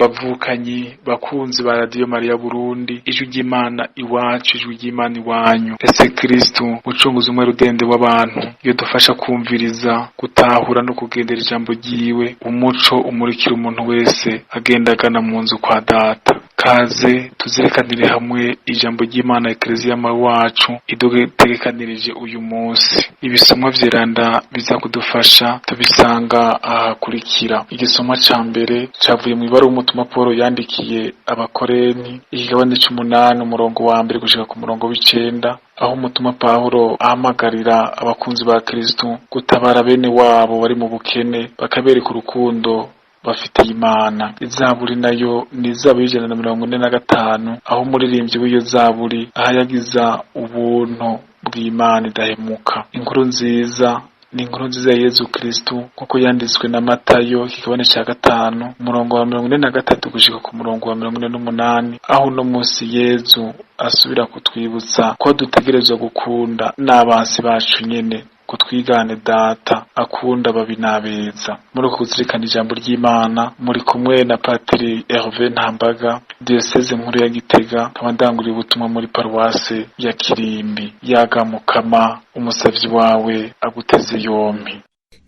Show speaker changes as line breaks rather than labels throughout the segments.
bavukanyi bakunzi ba Radio Maria Burundi, ijwi ry'Imana iwacu, ijwi ry'Imana iwanyu. Ese Kristo mucunguzi umwe rudende w'abantu, iyo dufasha kumviriza, gutahura no kugendera ijambo ryiwe, umuco umurikira umuntu wese agendagana mu nzu kwa Data. Kaze tuzirikanire hamwe ijambo ry'Imana Eklezia wacu idutegekanirije uyu munsi. Ibisomwa vyeranda biza kudufasha tubisanga ahakurikira. Igisomwa ca mbere cavuye mu ibaruwa umutumwa Paulo yandikiye abakorenti, ikigabane c'8 umurongo wa mbere gushika ku murongo w'9, aho umutumwa Paulo ahamagarira abakunzi ba Kristo gutabara bene wabo bari mu bukene, bakabereka urukundo bafitiye Imana. Izaburi nayo ni izaburi 145, aho umuririmbyi w'iyo zaburi ahayagiza ubuntu bw'Imana idahemuka. Inkuru nziza ni inkuru nziza ya Yezu Kristo kuko yanditswe na Matayo ikigabane ca 5 umurongo wa 43 gushika ku murongo wa 48, aho no munsi Yezu asubira kutwibutsa ko dutegerezwa gukunda n'abansi bacu nyene, kutwigane Data akunda babi n'abeza. Muri uko kuzirikana ijambo ry'Imana muri kumwe na Patiri Hervé Ntambaga, Diocese nkuru ya Gitega, kabandanguriye ubutumwa muri Paruwase ya Kirimbi. Yaga Mukama umusavyi wawe aguteze yompi.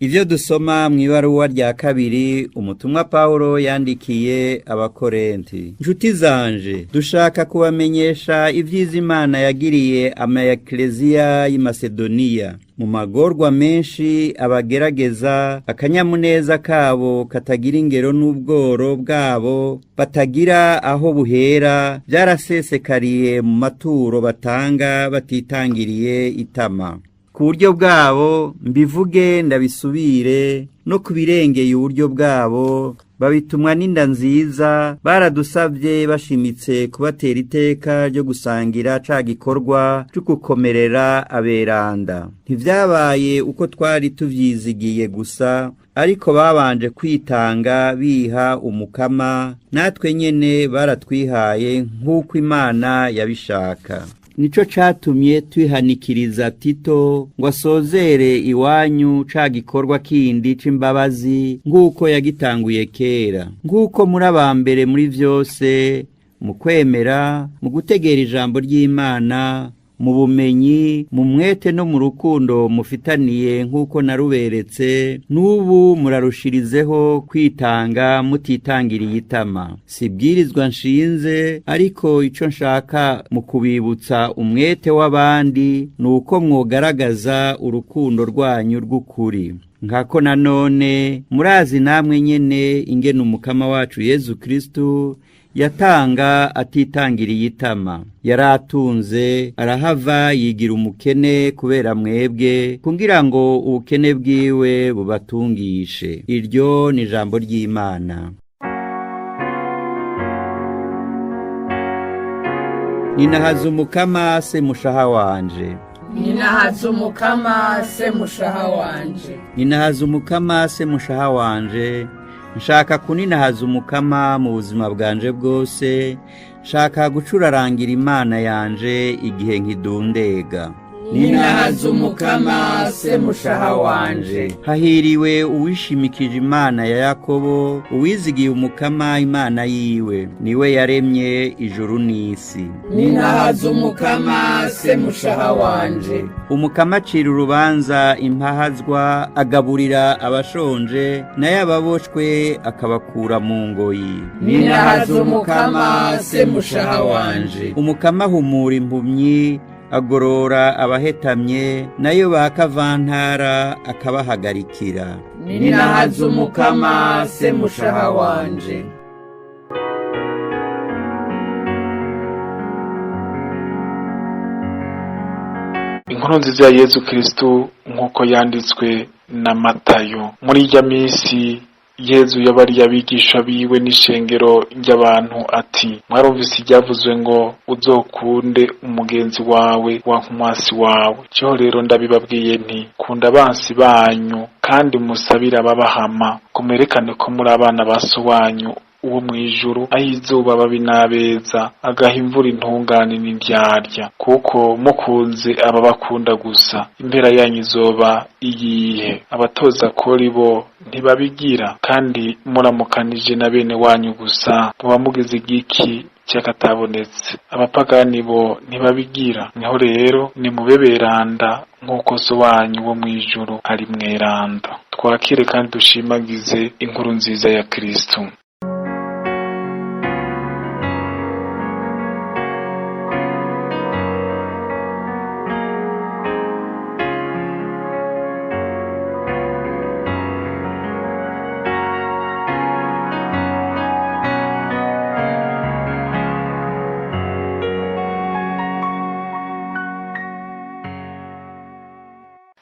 Ivyo dusoma mw'ibaruwa rya kabiri umutumwa Paulo yandikiye abakorenti. Nshuti zanje, dushaka kubamenyesha ivyiza Imana yagiriye ama-Eklezia y'i Masedoniya. Mu magorwa menshi abagerageza, akanyamuneza kabo katagira ingero n'ubworo bwabo batagira aho buhera byarasesekariye mu maturo batanga batitangiriye itama. Ku buryo bwabo mbivuge ndabisubire, no kubirengeye uburyo bwabo babitumwa n'inda nziza, baradusabye bashimitse kubatera iteka ryo gusangira ca gikorwa cyo gukomerera aberanda. Ntivyabaye uko twari tuvyizigiye gusa, ariko babanje kwitanga biha umukama, natwe nyene baratwihaye nk'uko Imana yabishaka. Nico catumye twihanikiriza Tito ngo asozere iwanyu ca gikorwa kindi c'imbabazi nk'uko yagitanguye kera. Nk'uko muri abambere muri vyose, mu kwemera, mu gutegera ijambo ry'Imana, mu bumenyi, mu mwete no mu rukundo mufitaniye nk'uko naruberetse, n'ubu murarushirizeho kwitanga mutitangiriye itama. Sibwirizwa nshinze, ariko ico nshaka mu kubibutsa umwete w'abandi nuko mwogaragaza urukundo rwanyu rw'ukuri. Nkako nanone murazi namwe nyene ingene umukama wacu Yezu Kristo yatanga atitangiriye itama. Yaratunze arahava yigira umukene kubera mwebwe, kugira ngo ubukene bwiwe bubatungishe. Iryo ni ijambo ry'Imana. Ninahaza umukama se mushaha wanje.
Ninahaza umukama se mushaha wanje.
Ninahaza umukama se mushaha wanje. Nshaka kuninahaza umukama mu buzima bwanje bwose, nshaka gucurarangira Imana yanje igihe nkidundega.
Ninahaza umukama se mushaha wanje.
Hahiriwe uwishimikije Imana ya Yakobo, uwizigiye umukama Imana yiwe, niwe yaremye ijuru n'isi.
Ninahaza umukama se mushaha wanje.
Umukama acira urubanza impahazwa, agaburira abashonje, naye ababoshwe akabakura mu ngoyi.
Ninahaza umukama se mushaha wanje.
Umukama ahumura impumyi, agorora abahetamye, nayo bakavantara akabahagarikira.
Ninahaza umukama se mushaha wanje.
Inkuru nziza ya Yezu Kristo nk'uko yanditswe na Matayo. Muri irya minsi Yezu yabariye abigisha biwe n'ishengero ry'abantu ati, mwarumvise ibyavuzwe ngo uzokunde umugenzi wawe wankumwasi wawe. Cyo rero ndabibabwiye nti, kunda abansi banyu kandi musabira ababahama, kumerekane ko muri abana ba so wanyu uwo mw'ijuru aho izuba ababi n'abeza agaha imvura intungane n'indyarya, kuko mukunze ababakunda gusa impera yanyu izoba iyihe? Abatoza kori bo ntibabigira, kandi muramukanije na bene wanyu gusa muba mugize igiki cyakatabonetse? Abapagani bo ntibabigira. Niho rero nimube beranda nk'uko so wanyu wo mw'ijuru ari mweranda. Twakire kandi dushimagize inkuru nziza ya Kristo.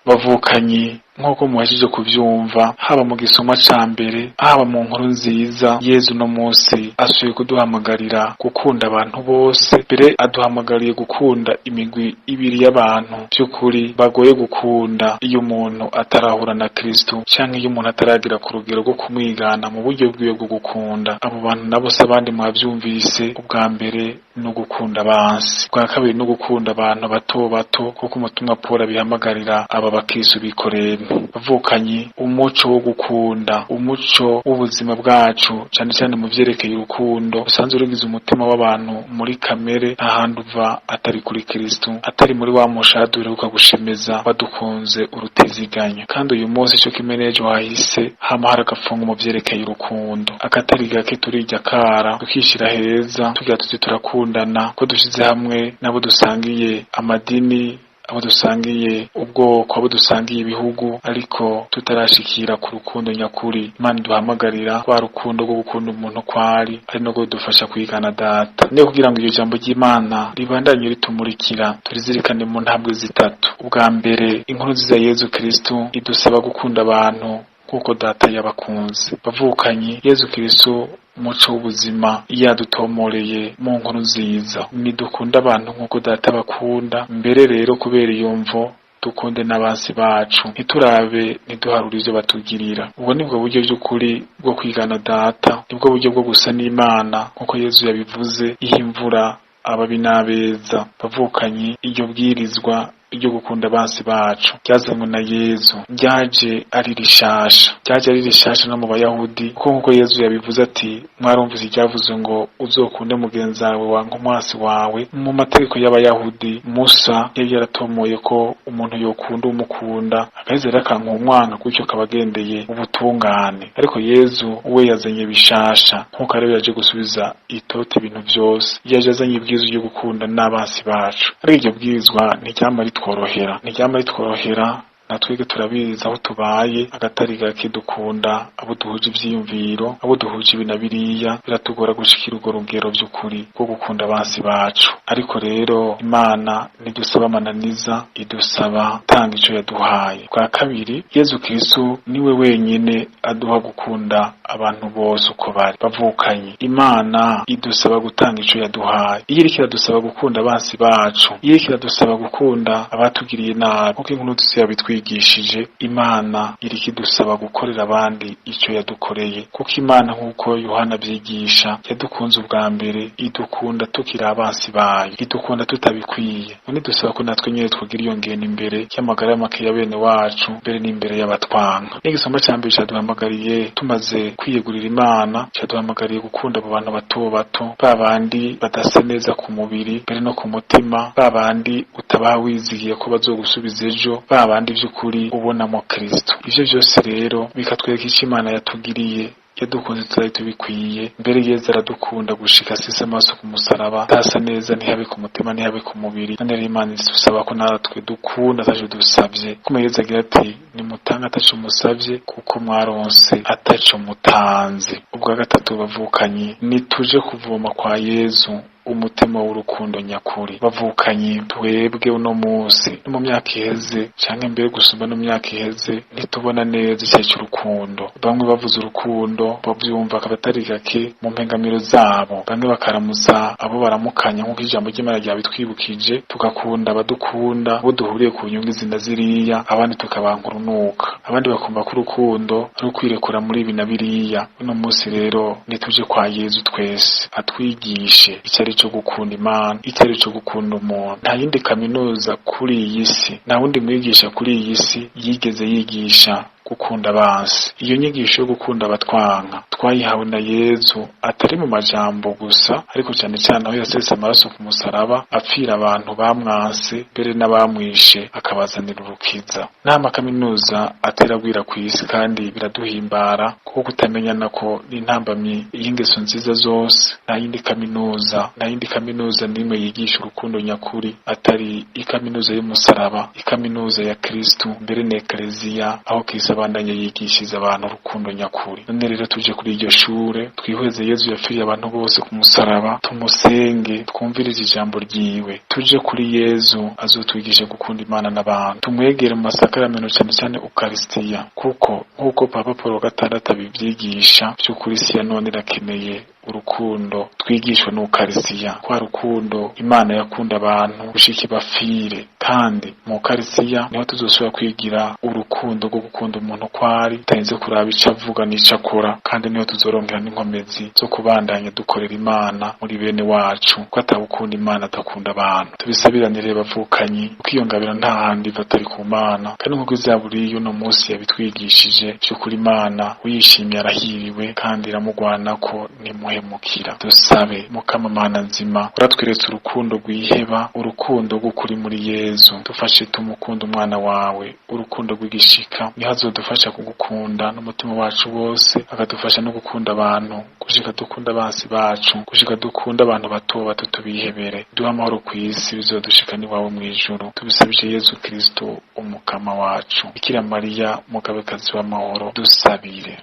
Bavukanyi, nk'uko muhashije kuvyumva haba mu gisoma ca mbere haba mu nkuru nziza, Yezu no munsi asuye kuduhamagarira gukunda abantu bose, mbere aduhamagariye gukunda imigwi ibiri y'abantu by'ukuri bagoye gukunda iyo umuntu atarahura na Kristo canke iyo umuntu ataragira ku rugero rwo kumwigana mu buryo bwiwe bwo gukunda. Abo bantu nabo se abandi mwavyumvise, ubwa mbere no gukunda abansi, bwa kabiri no gukunda abantu bato bato, kuko umutumwa Pawulo abihamagarira aba bakristo bikoreye. Bavukanyi, umuco wo gukunda, umuco w'ubuzima bwacu cyane cyane mu vyerekeye urukundo usanzwe urugize umutima w'abantu muri kamere, ahantu uva atari kuri Kristo, atari muri wa mushadure ukagushemeza badukunze urutiziganya. Kandi uyu munsi cyo kimeneje wahise hama hari agafungo mu vyerekeye urukundo, akatari gake turirya kara tukishira heza tugira tuti turakundana, ko dushize hamwe nabo dusangiye amadini, abo dusangiye ubwoko, abo dusangiye ibihugu, ariko tutarashikira ku rukundo nyakuri. Imana duhamagarira kwa rukundo rwo gukunda umuntu kwari ari no dufasha kwigana data. Ne kugira ngo iyo jambo ry'Imana ribandanye ritumurikira, turizirikane mu ntambwe zitatu. Ubwa mbere, inkuru nziza ya Yezu Kristo idusaba gukunda abantu kuko data yabakunze. Bavukanyi, Yezu Kristo umuco w'ubuzima yadutomoreye mu nkuru nziza, nidukunda abantu nk'uko data bakunda. Mbere rero kubera iyo mvo dukunde n'abansi bacu, ntiturabe ntiduharure ivyo batugirira. Ubwo nibwo buryo by'ukuri bwo kwigana data, nibwo buryo bwo gusa n'Imana nk'uko Yezu yabivuze, iha imvura ababi n'abeza. Bavukanyi, iryo bwirizwa iryo gukunda abansi bacu ryazanywe na Yezu, ryaje ari rishasha no mu Bayahudi, kuko nk'uko Yezu yabivuze ati, mwarumvise iryavuzwe ngo uzokunde mugenzi wawe nk'umwasi wawe. Mu mategeko y'Abayahudi Musa yari yaratomoye ko umuntu yokunda umukunda agaheza akanka umwanga, gutyo kabagendeye ubutungane. Ariko Yezu we yazanye bishasha, nk'uko rero yaje gusubiza itote ibintu vyose, yaje azanye ibwirizwa ryo gukunda n'abansi bacu. Ariko iryo bwirizwa ntiryama ritworohera, natwege turabizi aho tubaye agatari gake dukunda abo duhuje ivyiyumviro, abo duhuje ibi na biriya, biratugora gushikira urwo rugero vy'ukuri rwo gukunda abansi bacu. Ariko rero Imana nidusaba amananiza, idusaba gutanga ico yaduhaye. Bwa kabiri, Yezu Kristo niwe wenyine aduha gukunda abantu bose uko bari. Bavukanyi, Imana idusaba gutanga ico yaduhaye. Iyo iriko iradusaba gukunda abansi bacu, iyo iriko iradusaba gukunda abatugiriye nabi, kuko inkuru yabitwigishije, Imana iriko idusaba gukorera abandi ico yadukoreye. Kuko Imana nk'uko Yohana avyigisha, yadukunze ubwa mbere, idukunda tukiri abansi bayo, idukunda tutabikwiye. None dusaba ko natwe nyene twogira iyo ngendo imbere y'amagara make ya bene wacu, mbere n'imbere y'abatwanka. N'igisomba ca mbere caduhamagariye, tumaze kwiyegurira Imana, caduhamagariye gukunda abo bantu bato bato, babandi badasa neza ku mubiri mbere no ku mutima, babandi utabaha wizigiye ko bazogusubiza ejo, babandi vy'ukuri ubona mu Kristo. Ivyo vyose rero bikatwereka ico Imana yatugiriye, yadukunze tutari tubikwiye. Mbere Yezu aradukunda gushika asesa amaso ku musaraba, tasa neza ntihabe ku mutima ntihabe ku mubiri. None rero Imana idusaba ko natwe dukunda ataco dusavye, kuko Yezu agira ati, nimutanga ataco musavye kuko mwaronse ataco mutanze. Ubwa gatatu, bavukanyi, nituje kuvoma kwa Yezu umutima w'urukundo nyakuri. Bavukanyi, twebwe uno munsi no mu myaka iheze canke mbere gusumba no myaka iheze ntitubona neza icyari cy'urukundo. Bamwe bavuze urukundo bavyumva akabatari gake mu mpengamiro zabo, bamwe bakaramuza abo baramukanya nk'uko ijambo ry'Imana ryabitwibukije, tugakunda abadukunda, abo duhuriye ku nyungu zina ziriya, abandi tukabanka urunuka. abandi bakumva ko urukundo ari ukwirekura muri ibi na biriya. Uno munsi rero nituje kwa Yezu twese atwigishe icyo ari cyo gukunda Imana, icyo ari cyo gukunda umuntu. Nta yindi kaminuza kuri iyi si, nta wundi mwigisha kuri iyi si yigeze yigisha gukunda abansi. Iyo nyigisho yo gukunda abatwanka twayihawe na Yezu, atari mu majambo gusa, ariko cyane cyane aho yasese amaraso ku musaraba apfira abantu bamwanse, mbere n'abamwishe akabazanira urukiza. Nta makaminuza ateragwira ku isi, kandi biraduhimbara kuko kutamenya nako ni intambamyi y'ingeso nziza zose. Nta yindi kaminuza nimwe yigisha urukundo nyakuri atari ikaminuza y'umusaraba, ikaminuza ya Kristu, mbere na Ekleziya, aho Kristo abandanya yigishiza abantu urukundo nyakuri. None rero tuje kuri iryo shure, twihweze Yezu yapfiriye abantu bose ku musaraba, tumusenge, twumvirize ijambo ryiwe. Tuje kuri Yezu azotwigisha gukunda Imana n'abantu, tumwegere mu masakaramento cyane cyane Ukaristiya, kuko nk'uko Papa Paul VI abivyigisha, by'ukuri isi ya none irakeneye urukundo twigishwa n'Ukaristiya, kwa rukundo Imana yakunda abantu gushika bafire. Kandi mu Ukaristiya niho tuzosubira kwigira urukundo rwo gukunda umuntu kwari, tarinze kuraba ico avuga n'ico akora, kandi niho tuzorongera n'inkomezi zo kubandanya dukorera Imana muri bene wacu, ko atabukunda Imana atakunda abantu. Tubisabiranire bavukanyi, kuko iyo ngabira nta handi iva atari ku Mana, kandi nk'uko Zaburi y'uno munsi yabitwigishije, by'ukuri Imana uyishimye arahiriwe kandi iramugwanako nimuhemukira. Dusabe Mukama Mana nzima, uratweretse urukundo rwiheba, urukundo rw'ukuri muri Yezu. Dufashe tumukunda umwana wawe, urukundo rw'igishika, niho azodufasha kugukunda n'umutima wacu wose, akadufasha no gukunda abantu, gushika dukunda abansi bacu, gushika dukunda abantu bato bato tubihebere. Duha amahoro ku isi, bizodushika n'iwawe mw'ijuru. Tubisabije Yezu Kristo umukama wacu. Bikira Mariya mugabekazi w'amahoro, dusabire.